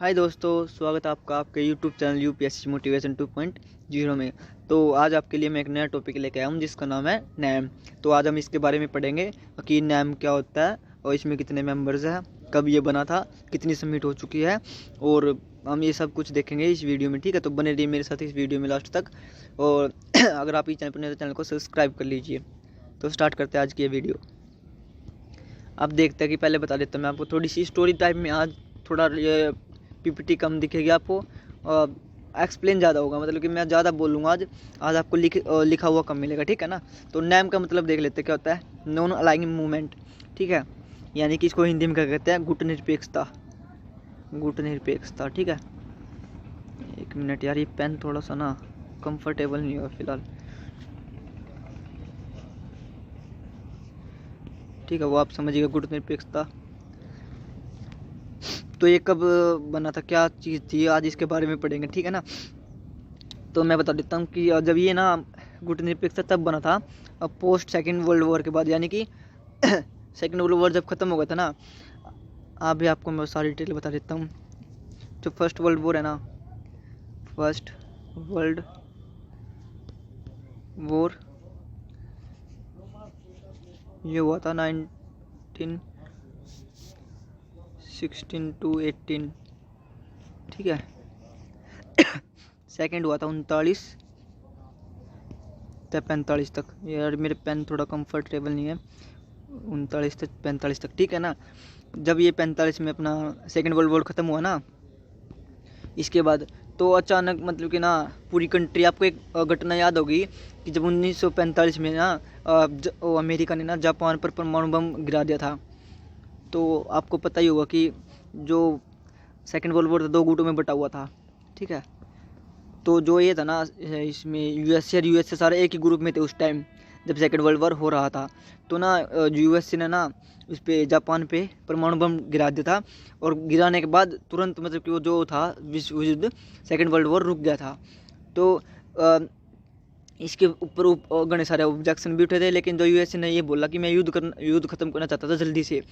हाय दोस्तों, स्वागत है आपका आपके यूट्यूब चैनल यूपीएससी मोटिवेशन 2.0 में। तो आज आपके लिए मैं एक नया टॉपिक लेके आया हूँ जिसका नाम है नैम। तो आज हम इसके बारे में पढ़ेंगे कि नैम क्या होता है और इसमें कितने मेंबर्स हैं, कब ये बना था, कितनी सबमिट हो चुकी है, और हम ये सब कुछ देखेंगे इस वीडियो में। ठीक है, तो बने रहिए मेरे साथ इस वीडियो में लास्ट तक। और अगर आप इस चैनल पर नए तो चैनल को सब्सक्राइब कर लीजिए। तो स्टार्ट करते हैं आज की ये वीडियो। आप देखते हैं कि पहले बता देता हूँ मैं आपको थोड़ी सी स्टोरी टाइप में। आज थोड़ा ये पीपीटी कम दिखेगी आपको, एक्सप्लेन ज़्यादा होगा, मतलब कि मैं ज़्यादा बोलूँगा आज आपको लिखा हुआ कम मिलेगा। ठीक है ना। तो नैम का मतलब देख लेते हैं क्या होता है। नॉन अलाइनिंग मूवमेंट, ठीक है, यानी कि इसको हिंदी में क्या कहते हैं, गुट निरपेक्षता। गुट निरपेक्षता, ठीक है। एक मिनट यार, ये पेन थोड़ा सा ना कंफर्टेबल नहीं हुआ फिलहाल। ठीक है, वो आप समझिएगा, गुट निरपेक्षता। तो ये कब बना था, क्या चीज़ थी, आज इसके बारे में पढ़ेंगे। ठीक है ना। तो मैं बता देता हूँ कि जब ये ना गुट निरपेक्षता तब बना था पोस्ट सेकेंड वर्ल्ड वॉर के बाद, यानी कि सेकेंड वर्ल्ड वॉर जब ख़त्म हो गया था ना। अभी आपको मैं सारी डिटेल बता देता हूँ। जो फर्स्ट वर्ल्ड वॉर है ना, फर्स्ट वर्ल्ड वॉर ये हुआ था 1916 to 18, ठीक है। सेकंड हुआ था 39 से 45 तक। यार मेरे पेन थोड़ा कंफर्टेबल नहीं है। 39 से 45 तक, ठीक है ना। जब ये 45 में अपना सेकंड वर्ल्ड वॉर ख़त्म हुआ ना, इसके बाद तो अचानक मतलब कि ना पूरी कंट्री, आपको एक घटना याद होगी कि जब 1945 में ना अमेरिका ने ना जापान पर परमाणु बम गिरा दिया था। तो आपको पता ही होगा कि जो सेकंड वर्ल्ड वॉर था 2 गुटों में बटा हुआ था, ठीक है। तो जो ये था ना, इसमें यूएसए और यूएसएसआर एक ही ग्रुप में थे उस टाइम जब सेकंड वर्ल्ड वॉर हो रहा था। तो ना यूएसए ने ना उस पर जापान पे परमाणु बम गिरा दिया था, और गिराने के बाद तुरंत मतलब कि वो जो था विश्व युद्ध सेकंड वर्ल्ड वॉर रुक गया था। तो इसके ऊपर घने सारे ऑब्जेक्शन भी उठे थे, लेकिन जो यूएसए ने ये बोला कि मैं युद्ध खत्म करना चाहता था जल्दी से।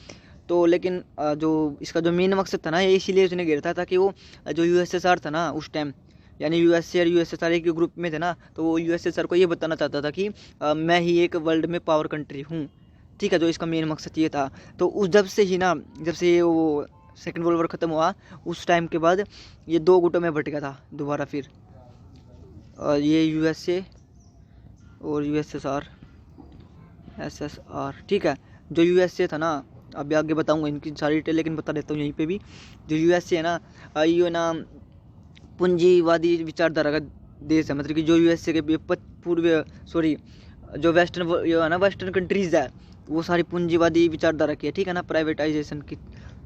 तो लेकिन जो इसका जो मेन मकसद था ना, ये इसीलिए उसने गिरा था ताकि वो जो यूएसएसआर था ना उस टाइम, यानी यूएसए और यूएसएसआर एक ग्रुप में थे ना, तो वो यूएसएसआर को ये बताना चाहता था कि मैं ही एक वर्ल्ड में पावर कंट्री हूँ, ठीक है। जो इसका मेन मकसद ये था। तो उस जब से ही ना, जब से वो सेकेंड वर्ल्ड वॉर ख़त्म हुआ उस टाइम के बाद ये 2 गुटों में बट गया था दोबारा फिर। ये यूएसए और यूएसएसआर, एसएसआर, ठीक है। जो यूएसए था ना, अभी आगे बताऊंगा इनकी सारी डिटेल, लेकिन बता देता हूँ यहीं पे भी। जो यूएसए है ना, ये ना पूंजीवादी विचारधारा का देश है। मतलब कि जो यूएसए के जो वेस्टर्न है ना, वेस्टर्न कंट्रीज़ है, वो सारी पूंजीवादी विचारधारा की है, ठीक है ना, प्राइवेटाइजेशन की।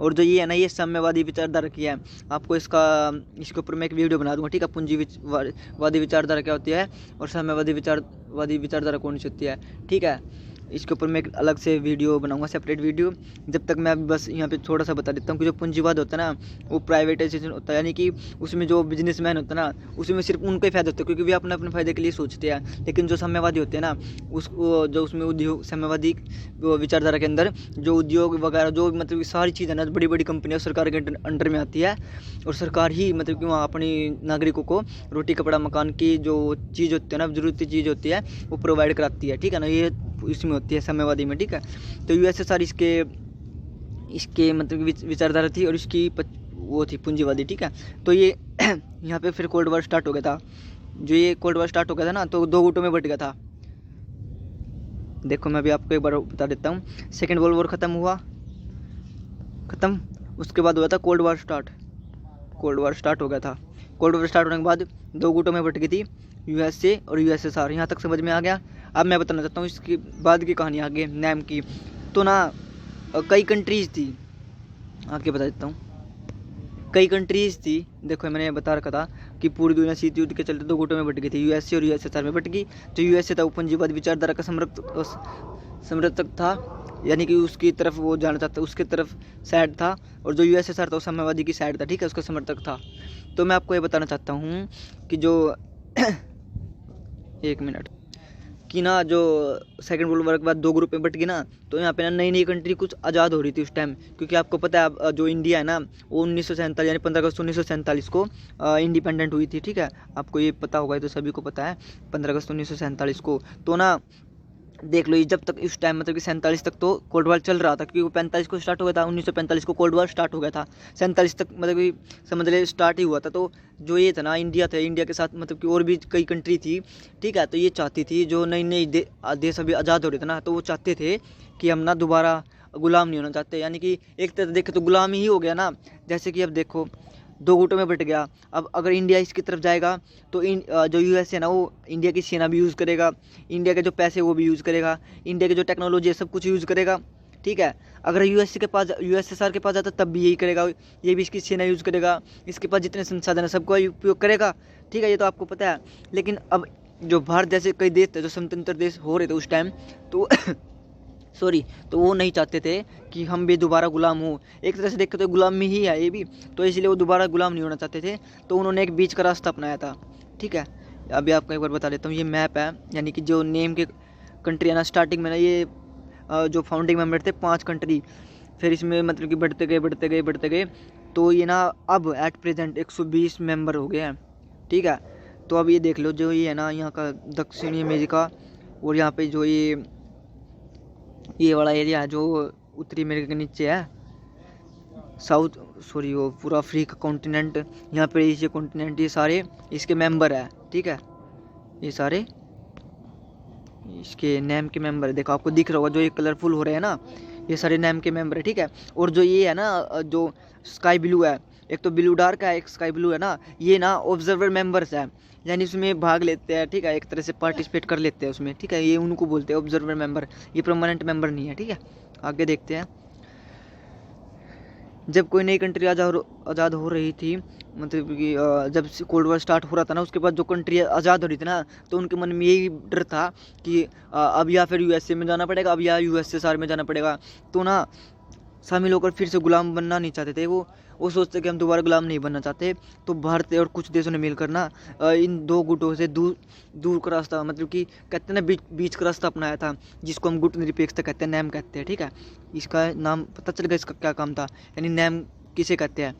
और जो ये है ना, ये साम्यवादी विचारधारा की है। आपको इसके ऊपर मैं एक वीडियो बना दूंगा, ठीक है। पूंजीवादी विचारधारा क्या होती है और साम्यवादी विचारधारा कौन सी होती है, ठीक है। इसके ऊपर मैं एक अलग से वीडियो बनाऊंगा, सेपरेट वीडियो। जब तक मैं अभी बस यहाँ पे थोड़ा सा बता देता हूँ कि जो पूंजीवाद होता है ना, वो प्राइवेटाइजेशन होता है, यानी कि उसमें जो बिजनेसमैन होता है ना, उसमें सिर्फ उनका ही फायदा होता है, क्योंकि वे अपने अपने फायदे के लिए सोचते हैं। लेकिन जो साम्यवादी होते हैं ना, जो उसमें उद्योग, साम्यवादी विचारधारा के अंदर जो उद्योग वगैरह, जो मतलब सारी चीज़ें ना, बड़ी बड़ी कंपनियाँ सरकार के अंडर में आती है, और सरकार ही मतलब कि वहाँ अपनी नागरिकों को रोटी कपड़ा मकान की जो चीज़ होती है ना, जरूरती चीज़ होती है, वो प्रोवाइड कराती है, ठीक है ना। ये इसमें होती है साम्यवादी में, ठीक है। तो यूएसएसआर इसके मतलब विचारधारा थी, और इसकी वो थी पूंजीवादी, ठीक है। तो ये यहाँ पे फिर कोल्ड वॉर स्टार्ट हो गया था। जो ये कोल्ड वॉर स्टार्ट हो गया था ना, तो 2 गुटों में बट गया था। देखो मैं भी आपको एक बार बता देता हूँ। सेकेंड वर्ल्ड वॉर ख़त्म, उसके बाद हुआ था कोल्ड वॉर स्टार्ट हो गया था। कोल्ड वॉर स्टार्ट होने के बाद 2 गुटों में बट गई थी, यूएसए और यूएसएसआर। यहाँ तक समझ में आ गया। अब मैं बताना चाहता हूँ इसके बाद की कहानी आगे नैम की। तो ना कई कंट्रीज़ थी, आगे बता देता हूँ। कई कंट्रीज़ थी, देखो मैंने बता रखा था कि पूरी दुनिया शीत युद्ध के चलते 2 गुटों में बट गई थी, यूएसए और यूएसएसआर में बट गई। जो यूएसए था वो पूंजीवाद विचारधारा का समर्थक था, यानी कि उसकी तरफ वो जाना चाहता, उसके तरफ साइड था। और जो यूएसएसआर था वो साम्यवादी की साइड था, ठीक है, उसका समर्थक था। तो मैं आपको ये बताना चाहता हूँ कि जो एक मिनट, कि ना जो सेकंड वर्ल्ड वॉर के बाद 2 ग्रुप में बट गई ना, तो यहाँ पे ना नई नई कंट्री कुछ आज़ाद हो रही थी उस टाइम। क्योंकि आपको पता है जो इंडिया है ना वो 1947 यानी 15 अगस्त 1947 को इंडिपेंडेंट हुई थी। ठीक है, आपको ये पता होगा, ये तो सभी को पता है, 15 अगस्त 1947 को। तो ना देख लो, ये जब तक इस टाइम मतलब कि 47 तक तो कोल्ड वॉर चल रहा था, क्योंकि वो 45 को स्टार्ट हो गया था, 1945 को कोल्ड वॉर स्टार्ट हो गया था, 47 तक मतलब कि समझ ले स्टार्ट ही हुआ था। तो जो ये था ना इंडिया था, इंडिया के साथ मतलब कि और भी कई कंट्री थी। ठीक है, तो ये चाहती थी जो नई नई देश अभी आज़ाद हो रहे थे ना, तो वो चाहते थे कि हम ना दोबारा गुलाम नहीं होना चाहते। यानी कि एक तरह देखे तो गुलाम ही हो गया ना। जैसे कि अब देखो 2 गुटों में बट गया। अब अगर इंडिया इसकी तरफ जाएगा तो जो यूएस है ना वो इंडिया की सेना भी यूज़ करेगा, इंडिया के जो पैसे वो भी यूज़ करेगा, इंडिया की जो टेक्नोलॉजी है सब कुछ यूज़ करेगा। ठीक है, अगर यूएसएसआर के पास जाता तब भी यही करेगा, ये भी इसकी सेना यूज़ करेगा, इसके पास जितने संसाधन है सबका उपयोग करेगा। ठीक है, ये तो आपको पता है। लेकिन अब जो भारत जैसे कई देश थे जो स्वतंत्र देश हो रहे थे उस टाइम, तो सॉरी, तो वो नहीं चाहते थे कि हम भी दोबारा गुलाम हो। एक तरह से देखें तो गुलामी ही है ये भी, तो इसलिए वो दोबारा गुलाम नहीं होना चाहते थे। तो उन्होंने एक बीच का रास्ता अपनाया था। ठीक है, अभी आपको एक बार बता देता हूँ, ये मैप है, यानी कि जो नेम के कंट्री है ना, स्टार्टिंग में ना ये जो फाउंडिंग मेंबर थे 5 कंट्री, फिर इसमें मतलब कि बढ़ते गए, तो ये ना अब एट प्रेजेंट 120 मेंबर हो गए हैं। ठीक है, तो अब ये देख लो, जो ये है ना यहाँ का दक्षिणी अमेरिका, और यहाँ पे जो ये वाला एरिया है जो उत्तरी अमेरिका के नीचे है, वो पूरा अफ्रीका कॉन्टिनेंट, यहाँ पे एशिया कॉन्टिनेंट, ये सारे इसके मेंबर है। ठीक है, ये सारे इसके नेम के मेंबर है। देखो आपको दिख रहा होगा जो ये कलरफुल हो रहे हैं ना, ये सारे नेम के मेंबर है। ठीक है, और जो ये है ना जो स्काई ब्लू है, एक तो ब्लू डार्क है, एक स्काई ब्लू है ना, ये ना ऑब्जर्वर मेंबर्स है, यानी उसमें भाग लेते हैं। ठीक है, एक तरह से पार्टिसिपेट कर लेते हैं उसमें। ठीक है, ये उनको बोलते हैं ऑब्जर्वर मेंबर, ये परमानेंट मेंबर नहीं है। ठीक है, आगे देखते हैं। जब कोई नई कंट्री आज़ाद हो रही थी, मतलब कि जब कोल्ड वॉर स्टार्ट हो रहा था ना, उसके बाद जो कंट्री आज़ाद हो रही थी ना, तो उनके मन में यही डर था कि अब या फिर यूएसए में जाना पड़ेगा, अब या यूएसएसआर में जाना पड़ेगा। तो ना शामिल होकर फिर से गुलाम बनना नहीं चाहते थे वो सोचते कि हम दोबारा गुलाम नहीं बनना चाहते। तो भारत और कुछ देशों ने मिलकर ना इन 2 गुटों से दूर का रास्ता, मतलब कि कहते हैं ना बीच का रास्ता अपनाया था, जिसको हम गुट निरपेक्षता कहते हैं, नेम कहते हैं। ठीक है, इसका नाम पता चल गया इसका क्या काम था, यानी नेम किसे कहते हैं,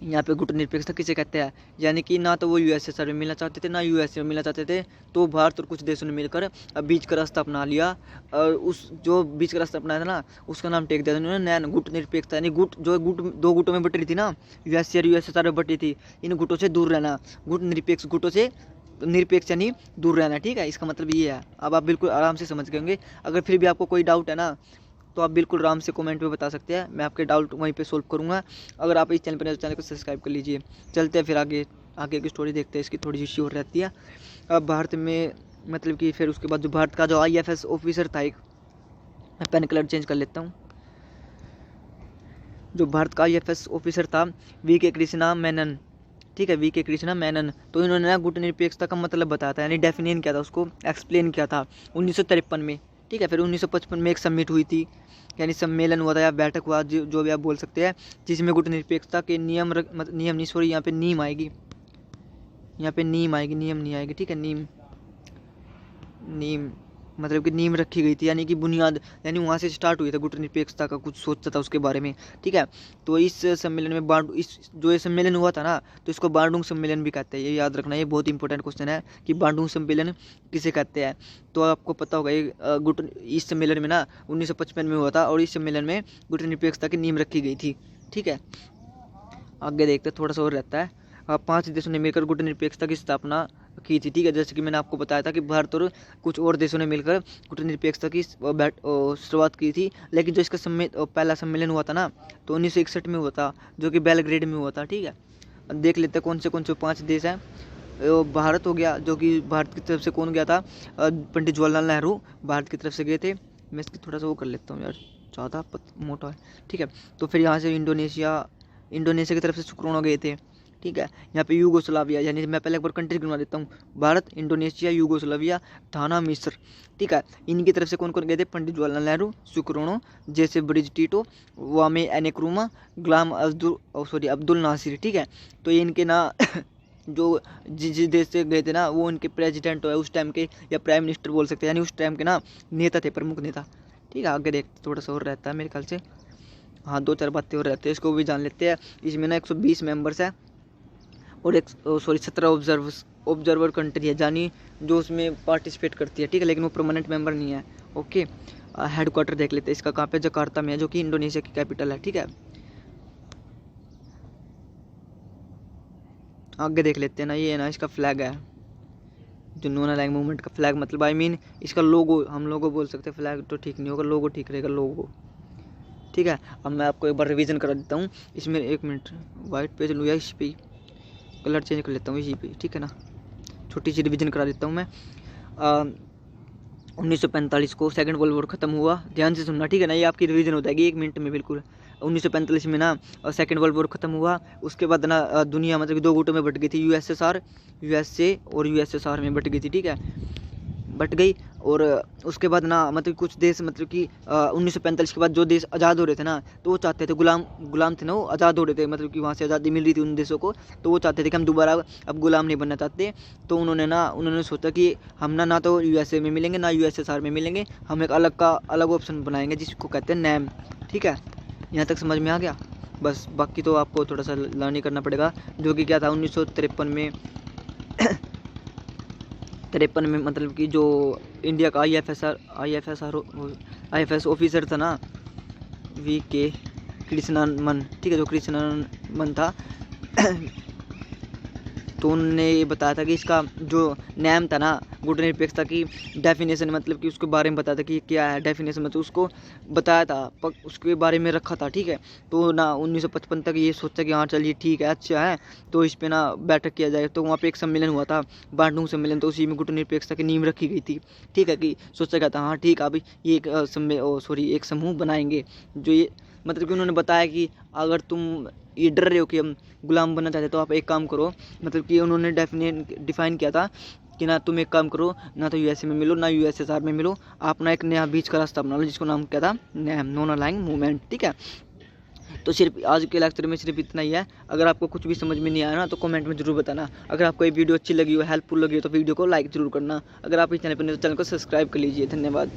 यहाँ पे गुट निरपेक्षता किसे कहते हैं। यानी कि ना तो वो यूएसएसआर में मिलना चाहते थे, ना यूएसए में मिलना चाहते थे। तो भारत और कुछ देशों ने मिलकर बीच का रास्ता अपना लिया, और उस जो बीच का रास्ता अपनाया था ना, उसका नाम टेक दिया था उन्होंने नैन गुट निरपेक्षता। यानी गुट 2 गुटों में बट रही थी ना, यूएसए और यूएसएसआर में बटी थी, इन गुटों से दूर रहना, गुट निरपेक्ष गुटों से निरपेक्ष यानी दूर रहना। ठीक है, इसका मतलब ये है। अब आप बिल्कुल आराम से समझ गए होंगे। अगर फिर भी आपको कोई डाउट है ना, तो आप बिल्कुल आराम से कमेंट में बता सकते हैं, मैं आपके डाउट वहीं पे सोल्व करूँगा। अगर आप इस चैनल पर चैनल को सब्सक्राइब कर लीजिए। चलते हैं फिर आगे की स्टोरी देखते हैं, इसकी थोड़ी सी श्योर रहती है। अब भारत में मतलब कि फिर उसके बाद जो भारत का जो IFS ऑफिसर था, एक मैं पेन कलर चेंज कर लेता हूँ, जो भारत का IFS ऑफिसर था VK कृष्णा मेनन। ठीक है, VK कृष्णा मेनन, तो इन्होंने ना गुट निरपेक्षता का मतलब बताया था, यानी डेफिनेशन किया था, उसको एक्सप्लेन किया था 1953 में। ठीक है, फिर 1955 में एक समिट हुई थी, यानी सम्मेलन हुआ था या बैठक हुआ, जो भी आप बोल सकते हैं, जिसमें गुट निरपेक्षता के नियम नहीं, सॉरी, यहाँ पे नीम आएगी, नियम नहीं आएगी। ठीक है, नीम मतलब कि नीम रखी गई थी, यानी कि बुनियाद, यानी वहाँ से स्टार्ट हुई था गुट निरपेक्षता का, कुछ सोचता था उसके बारे में। ठीक है, तो इस सम्मेलन में जो ये सम्मेलन हुआ था ना, तो इसको बांडुंग सम्मेलन भी कहते हैं। ये याद रखना, ये बहुत इंपॉर्टेंट क्वेश्चन है कि बांडुंग सम्मेलन किसे कहते हैं। तो आपको पता होगा ये इस सम्मेलन में ना 1955 में हुआ था, और इस सम्मेलन में गुट निरपेक्षता की नींव रखी गई थी। ठीक है, आगे देखते थोड़ा सा और रहता है। 5 देशों ने मिलकर गुट निरपेक्षता की स्थापना की थी। ठीक है, जैसे कि मैंने आपको बताया था कि भारत और कुछ और देशों ने मिलकर गुट निरपेक्षता की शुरुआत की थी। लेकिन जो इसका पहला सम्मेलन हुआ था ना, तो 1961 में हुआ था, जो कि बेलग्रेड में हुआ था। ठीक है, देख लेते हैं कौन से 5 देश हैं। भारत हो गया, जो कि भारत की तरफ से कौन गया था, पंडित जवाहरलाल नेहरू भारत की तरफ से गए थे। मैं इसकी थोड़ा सा वो कर लेता हूँ यार, ज़्यादा मोटा है। ठीक है, तो फिर यहाँ से इंडोनेशिया की तरफ से सुकरोनो गए थे। ठीक है, यहाँ पे यूगोस्लाविया, यानी मैं पहले एक बार कंट्री गिनवा देता हूँ, भारत, इंडोनेशिया, यूगोस्लाविया, घाना, मिस्र। ठीक है, इनकी तरफ से कौन कौन गए थे, पंडित जवाहरलाल नेहरू, सुकरोनो, जैसे ब्रिज टीटो, वामे एनेक्रुमा, अब्दुल नासिर। ठीक है, तो ये इनके ना जो जिस देश से गए थे ना वो उनके प्रेसिडेंट हो उस टाइम के, या प्राइम मिनिस्टर बोल सकते हैं, यानी उस टाइम के ना नेता थे, प्रमुख नेता। ठीक है, आगे देखते थोड़ा सा और रहता है मेरे ख्याल से, हाँ 2-4 बातें और रहती है, इसको भी जान लेते हैं। इसमें ना 120 मेंबर्स है और 17 ऑब्जर्वर कंट्री है, जानी जो उसमें पार्टिसिपेट करती है। ठीक है, लेकिन वो परमानेंट मेंबर नहीं है। ओके, हेड क्वार्टर देख लेते हैं इसका कहाँ पे, जकार्ता में है, जो कि इंडोनेशिया की कैपिटल है। ठीक है, आगे देख लेते हैं ना, ये ना इसका फ्लैग है, जो नोना लैंग मूवमेंट का फ्लैग, मतलब आई मीन इसका लोगो, हम लोगो बोल सकते हैं, फ्लैग तो ठीक नहीं होगा, लोगो ठीक रहेगा, लोगो। ठीक है, अब मैं आपको एक बार रिवीजन करा देता हूँ इसमें, 1 मिनट वाइट पेज लूँ या इस पर कलर चेंज कर लेता हूँ इसी पे। ठीक है ना, छोटी सी रिवीजन करा देता हूँ मैं। 1945 को सेकंड वर्ल्ड वॉर ख़त्म हुआ, ध्यान से सुनना। ठीक है ना, ये आपकी रिवीजन हो जाएगी 1 मिनट में बिल्कुल। 1945 में ना सेकंड वर्ल्ड वॉर ख़त्म हुआ, उसके बाद ना दुनिया मतलब 2 गुटों में बट गई थी, यूएसए और यूएसएसआर में बट गई थी। ठीक है, बट गई, और उसके बाद ना मतलब कुछ देश, मतलब कि 1945 के बाद जो देश आज़ाद हो रहे थे ना, तो वो चाहते थे, गुलाम थे ना, वो आज़ाद हो रहे थे, मतलब कि वहाँ से आज़ादी मिल रही थी उन देशों को, तो वो चाहते थे कि हम दोबारा अब गुलाम नहीं बनना चाहते। तो उन्होंने सोचा कि हम ना तो यूएसए में मिलेंगे ना यूएसएसआर में मिलेंगे, हम एक अलग ऑप्शन बनाएंगे जिसको कहते हैं नैम। ठीक है, यहाँ तक समझ में आ गया? बस बाकी तो आपको थोड़ा सा लर्न करना पड़ेगा, जो कि क्या था 1953 में 53 में, मतलब कि जो इंडिया का आईएफएस ऑफिसर था ना, VK कृष्णन। ठीक है, जो कृष्णन था तो उन्होंने ये बताया था कि इसका जो नेम था ना, गुटनिरपेक्षता की डेफिनेशन, मतलब कि उसके बारे में बताया था कि क्या है डेफिनेशन, मतलब उसको बताया था, उसके बारे में रखा था। ठीक है, तो ना 1955 तक ये सोचा कि हाँ चलिए ठीक है, अच्छा है, तो इस पे ना बैठक किया जाए। तो वहाँ पे एक सम्मेलन हुआ था, बांडुंग सम्मेलन, तो उसी में गुटनिरपेक्षता की नींव रखी गई थी। ठीक है, कि सोचा गया था हाँ ठीक है, अभी ये एक समूह बनाएंगे, जो ये मतलब कि उन्होंने बताया कि अगर तुम ये डर रहे हो कि हम गुलाम बनना चाहते तो आप एक काम करो, मतलब कि उन्होंने डिफाइन किया था कि ना तुम एक काम करो, ना तो यूएसए में मिलो ना यूएसएसआर में मिलो, आप ना एक नया बीच का रास्ता बना लो, जिसको नाम क्या था, नॉन अलाइंग मूवमेंट। ठीक है, तो सिर्फ आज के लेक्चर में सिर्फ इतना ही है। अगर आपको कुछ भी समझ में नहीं आया ना तो कमेंट में जरूर बताना। अगर आपको ये वीडियो अच्छी लगी हो, हेल्पफुल लगी हो, तो वीडियो को लाइक जरूर करना। अगर आप इस चैनल पर नहीं तो चैनल को सब्सक्राइब कर लीजिए। धन्यवाद।